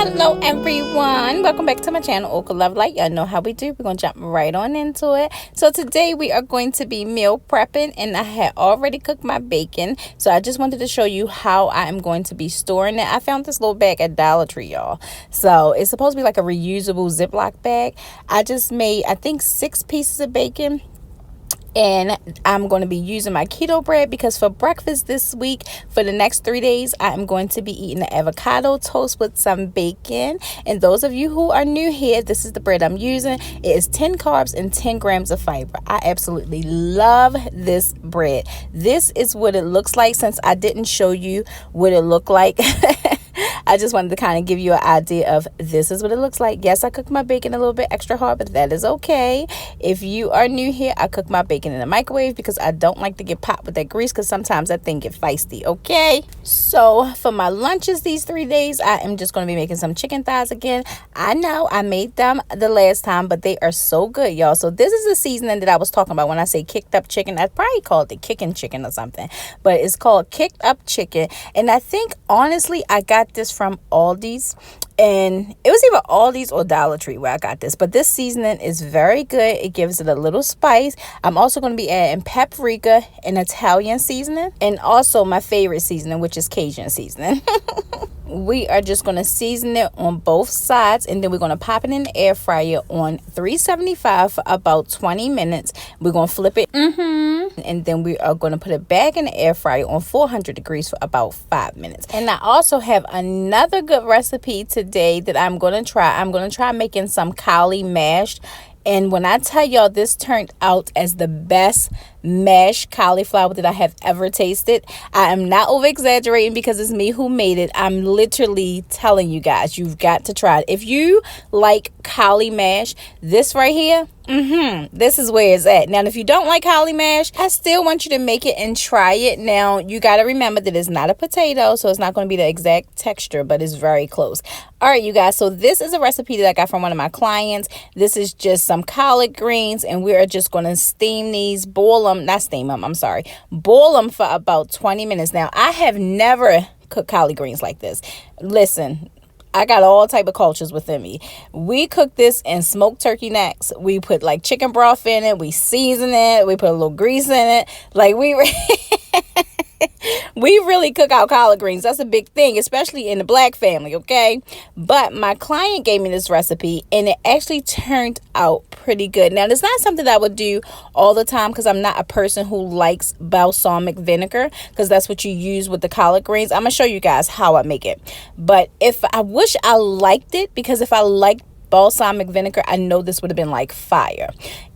Hello everyone, welcome back to my channel, Oka Love Light. Y'all know how we do. We're gonna jump right on into it. So today we are going to be meal prepping, and I had already cooked my bacon, so I just wanted to show you how I am going to be storing it. I found this little bag at Dollar Tree, y'all. So it's supposed to be like a reusable Ziploc bag. I just made, I think, 6 pieces of bacon, and I'm going to be using my keto bread because for breakfast this week, for the next 3 days, I am going to be eating the avocado toast with some bacon. And those of you who are new here, this is the bread I'm using. It is 10 carbs and 10 grams of fiber. I absolutely love this bread. This is what it looks like. Since I didn't show you what it looked like, I just wanted to kind of give you an idea of this is what it looks like. Yes, I cooked my bacon a little bit extra hard, but that is okay. If you are new here, I cook my bacon in the microwave because I don't like to get popped with that grease because sometimes that thing get feisty, okay? So for my lunches these 3 days, I am just going to be making some chicken thighs again. I know I made them the last time, but they are so good, y'all. So this is the seasoning that I was talking about when I say kicked up chicken. I probably called it kicking chicken or something, but it's called kicked up chicken. And I think, honestly, I got this from Aldi's, and it was either Aldi's or Dollar Tree where I got this, but this seasoning is very good. It gives it a little spice. I'm also going to be adding paprika and Italian seasoning, and also my favorite seasoning, which is Cajun seasoning. We are just going to season it on both sides, and then we're going to pop it in the air fryer on 375 for about 20 minutes. We're going to flip it, and then we are going to put it back in the air fryer on 400 degrees for about 5 minutes. And I also have another good recipe today that I'm going to try. I'm going to try making some cauli mashed. And when I tell y'all, this turned out as the best mashed cauliflower that I have ever tasted. I am not over exaggerating because it's me who made it. I'm literally telling you guys, you've got to try it. If you like cauli mash, this right here, this is where it's at. Now, if you don't like cauli mash, I still want you to make it and try it. Now, you got to remember that it's not a potato, so it's not going to be the exact texture, but it's very close. All right, you guys, so this is a recipe that I got from one of my clients. This is just some collard greens, and we are just going to steam these, boil them for about 20 minutes. Now, I have never cooked collard greens like this. Listen, I got all type of cultures within me. We cook this in smoked turkey necks. We put like chicken broth in it. We season it. We put a little grease in it. Like we really cook out collard greens. That's a big thing, especially in the Black family, okay? But my client gave me this recipe, and it actually turned out pretty good. Now, it's not something that I would do all the time because I'm not a person who likes balsamic vinegar, because that's what you use with the collard greens. I'm going to show you guys how I make it. But if I wish I liked it, because if I liked balsamic vinegar, I know this would have been like fire.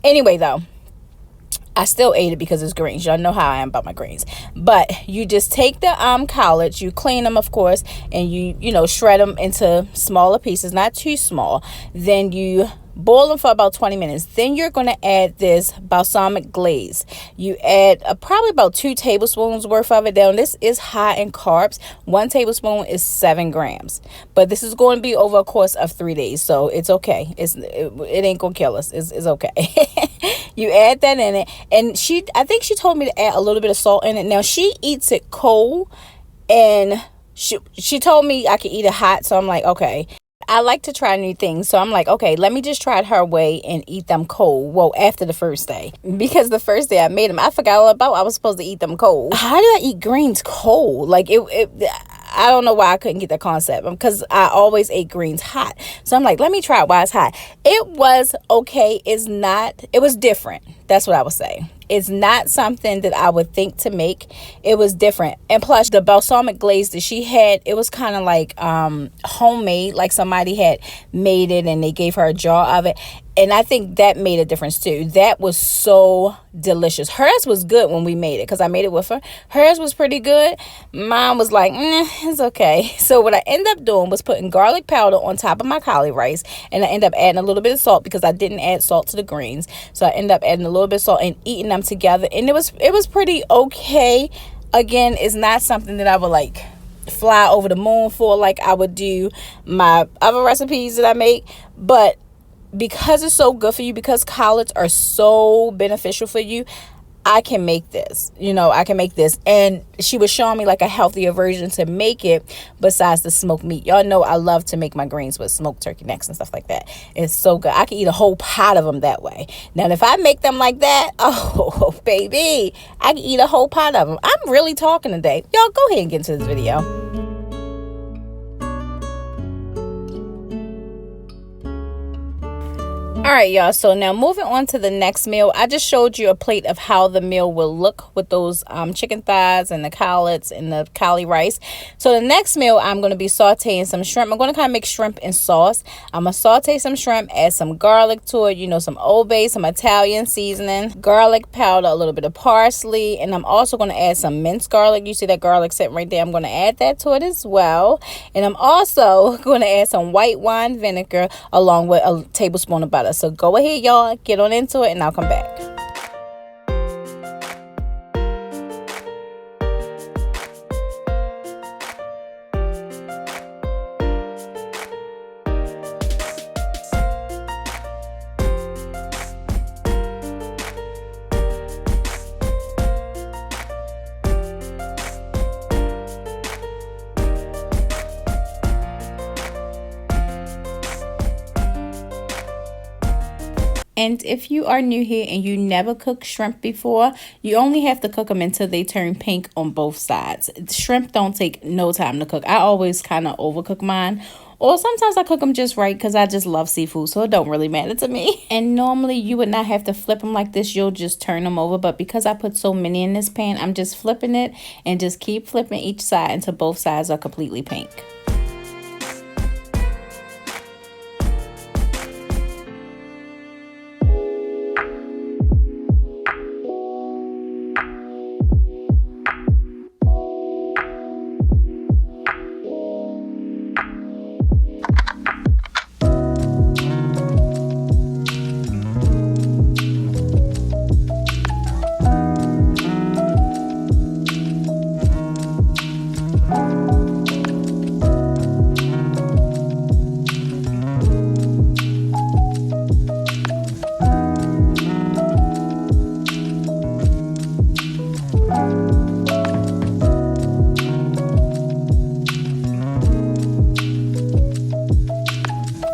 Anyway, though, I still ate it because it's greens. Y'all know how I am about my greens. But you just take the collards, you clean them, of course, and you shred them into smaller pieces, not too small. Then you boil them for about 20 minutes. Then you're going to add this balsamic glaze. You add probably about 2 tablespoons worth of it. Now, this is high in carbs. 1 tablespoon is 7 grams. But this is going to be over a course of 3 days, so it's okay. It ain't going to kill us. It's okay. You add that in it. And I think she told me to add a little bit of salt in it. Now, she eats it cold, and she told me I could eat it hot, so I'm like, okay. I like to try new things, so I'm like, okay, let me just try it her way and eat them cold. Well, after the first day, because the first day I made them, I forgot all about I was supposed to eat them cold. How did I eat greens cold? Like I don't know why I couldn't get that concept, because I always ate greens hot. So I'm like, let me try it while it's hot. It was okay. It was different. That's what I would say. It's not something that I would think to make. It was different. And plus, the balsamic glaze that she had, it was kind of like homemade, like somebody had made it and they gave her a jar of it. And I think that made a difference too. That was so delicious. Hers was good when we made it, because I made it with her. Hers was pretty good. Mine was like, it's okay. So what I ended up doing was putting garlic powder on top of my cauli rice, and I ended up adding a little bit of salt because I didn't add salt to the greens. So I ended up adding a little bit of salt and eating them together, and it was pretty okay. Again, it's not something that I would like fly over the moon for like I would do my other recipes that I make, but because it's so good for you, because collards are so beneficial for you, I can make this, I can make this. And she was showing me like a healthier version to make it besides the smoked meat. Y'all know I love to make my greens with smoked turkey necks and stuff like that. It's so good. I can eat a whole pot of them that way. Now, if I make them like that, oh, baby, I can eat a whole pot of them. I'm really talking today. Y'all go ahead and get into this video. All right, y'all, so now moving on to the next meal. I just showed you a plate of how the meal will look with those chicken thighs and the collards and the cauli rice. So the next meal, I'm going to be sauteing some shrimp. I'm going to kind of make shrimp in sauce. I'm going to saute some shrimp, add some garlic to it, some Old Bay, some Italian seasoning, garlic powder, a little bit of parsley, and I'm also going to add some minced garlic. You see that garlic sitting right there. I'm going to add that to it as well. And I'm also going to add some white wine vinegar along with a tablespoon of butter. So go ahead, y'all, get on into it, and I'll come back. And if you are new here and you never cooked shrimp before, you only have to cook them until they turn pink on both sides. Shrimp don't take no time to cook. I always kind of overcook mine. Or sometimes I cook them just right because I just love seafood, so it don't really matter to me. And normally you would not have to flip them like this. You'll just turn them over. But because I put so many in this pan, I'm just flipping it and just keep flipping each side until both sides are completely pink.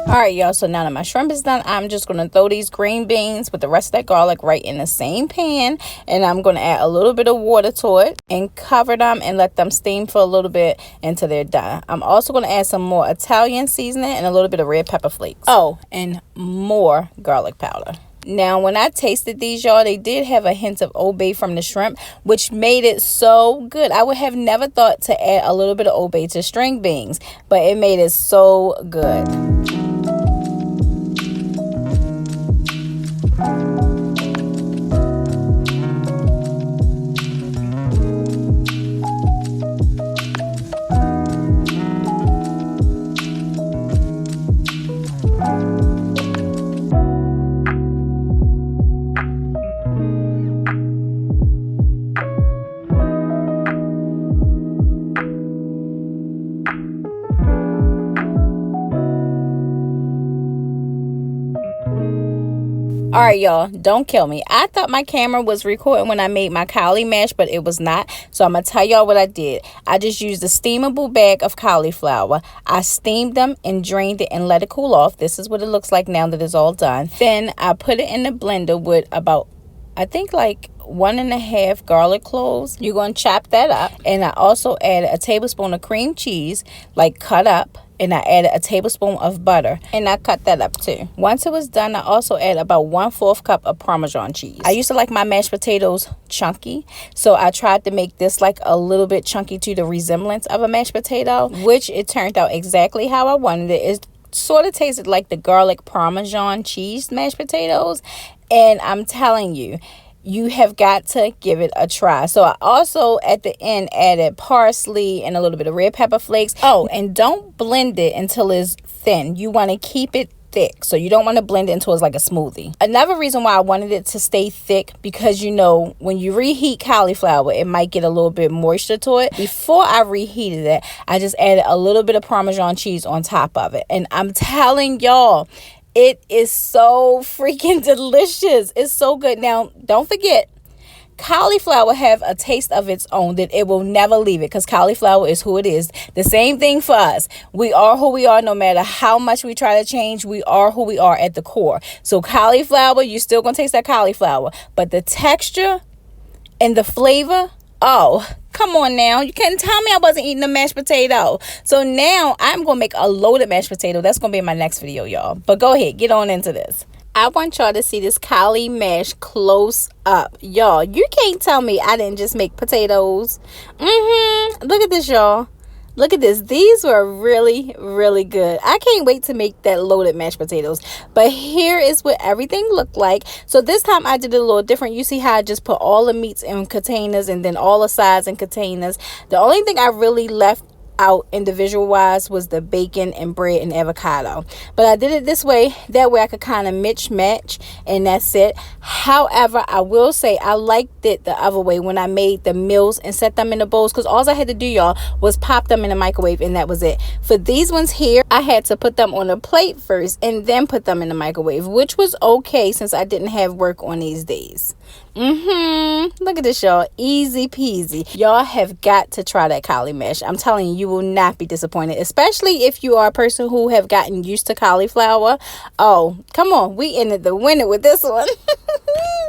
All right, y'all, so now that my shrimp is done, I'm just going to throw these green beans with the rest of that garlic right in the same pan, and I'm going to add a little bit of water to it and cover them and let them steam for a little bit until they're done. I'm also going to add some more Italian seasoning and a little bit of red pepper flakes. Oh, and more garlic powder. Now, when I tasted these, y'all, they did have a hint of Old Bay from the shrimp, which made it so good. I would have never thought to add a little bit of Old Bay to string beans, but it made it so good. All right, y'all, don't kill me. I thought my camera was recording when I made my cauli mash, but it was not. So I'm going to tell y'all what I did. I just used a steamable bag of cauliflower. I steamed them and drained it and let it cool off. This is what it looks like now that it's all done. Then I put it in the blender with about, I think, like 1.5 garlic cloves. You're going to chop that up. And I also added a tablespoon of cream cheese, like cut up. And I added a tablespoon of butter, and I cut that up too. Once it was done, I also added about 1/4 cup of Parmesan cheese. I used to like my mashed potatoes chunky, so I tried to make this like a little bit chunky to the resemblance of a mashed potato, which it turned out exactly how I wanted it. It sort of tasted like the garlic Parmesan cheese mashed potatoes, and I'm telling you, you have got to give it a try. So I also at the end added parsley and a little bit of red pepper flakes. Oh, and don't blend it until it's thin. You want to keep it thick, so you don't want to blend it until it's like a smoothie. Another reason why I wanted it to stay thick, because when you reheat cauliflower, it might get a little bit moisture to it. Before I reheated it, I just added a little bit of Parmesan cheese on top of it, and I'm telling y'all, it is so freaking delicious. It's so good. Now, don't forget, cauliflower have a taste of its own that it will never leave it, because cauliflower is who it is. The same thing for us. We are who we are. No matter how much we try to change, we are who we are at the core. So cauliflower, you're still gonna taste that cauliflower, but the texture and the flavor, oh, come on now. You can't tell me I wasn't eating a mashed potato. So now I'm gonna make a loaded mashed potato. That's gonna be in my next video, y'all. But go ahead, get on into this. I want y'all to see this cauli mash close up. Y'all, you can't tell me I didn't just make potatoes. Look at this, y'all. Look at this. These were really, really good. I can't wait to make that loaded mashed potatoes. But here is what everything looked like. So this time I did it a little different. You see how I just put all the meats in containers and then all the sides in containers. The only thing I really left out individual wise was the bacon and bread and avocado, but I did it this way, that way I could kind of match, and that's it. However, I will say I liked it the other way when I made the meals and set them in the bowls, because all I had to do, y'all, was pop them in the microwave and that was it. For these ones here, I had to put them on a plate first and then put them in the microwave, which was okay since I didn't have work on these days. Look at this, y'all. Easy peasy. Y'all have got to try that cauli mash. I'm telling you, you will not be disappointed, especially if you are a person who have gotten used to cauliflower. Oh, come on, we ended the winner with this one.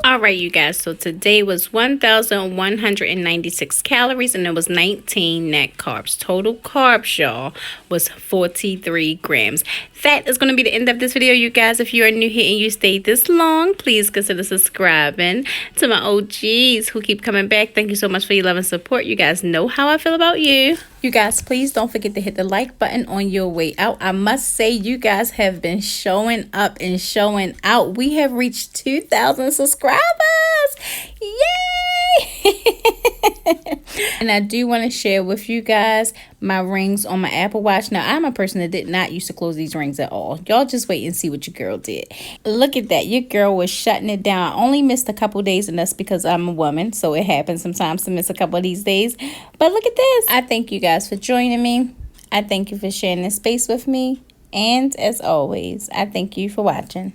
All right, you guys, so today was 1,196 calories and it was 19 net carbs. Total carbs, y'all, was 43 grams. That is going to be the end of this video, you guys. If you are new here and you stayed this long, please consider subscribing. To my OGs who keep coming back, thank you so much for your love and support. You guys know how I feel about you. You guys, please don't forget to hit the like button on your way out. I must say, you guys have been showing up and showing out. We have reached 2,000 subscribers. Yay! And I do want to share with you guys my rings on my Apple Watch. Now, I'm a person that did not used to close these rings at all. Y'all just wait and see what your girl did. Look at that. Your girl was shutting it down. I only missed a couple days, and that's because I'm a woman, so it happens sometimes to miss a couple of these days. But look at this. I thank you guys for joining me. I thank you for sharing this space with me. And as always, I thank you for watching.